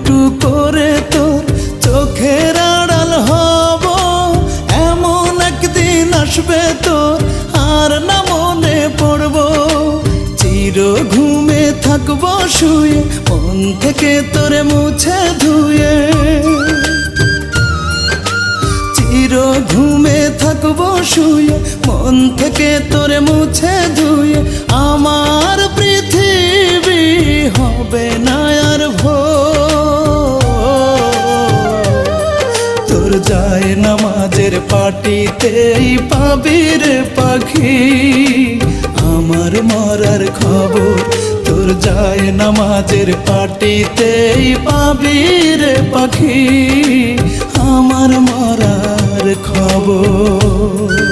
একটু করে তোর চোখের আড়াল হব, এমন একদিন আসবে তোর আর না মনে পড়ব। চির ঘুমে থাকবো শুয়ে, মন থেকে তোরে মুছে ধুয়ে। চির ঘুমে থাকবো শুয়ে, মন থেকে তোরে মুছে ধুয়ে। আমার পৃথিবী হবে না আর তোর যায় নামাজের পাটিতেই পাবি রে পাখি আমার মরার খবর। তোর যায় নামাজের পাটিতেই পাবি রে পাখি আমার মরার খবর।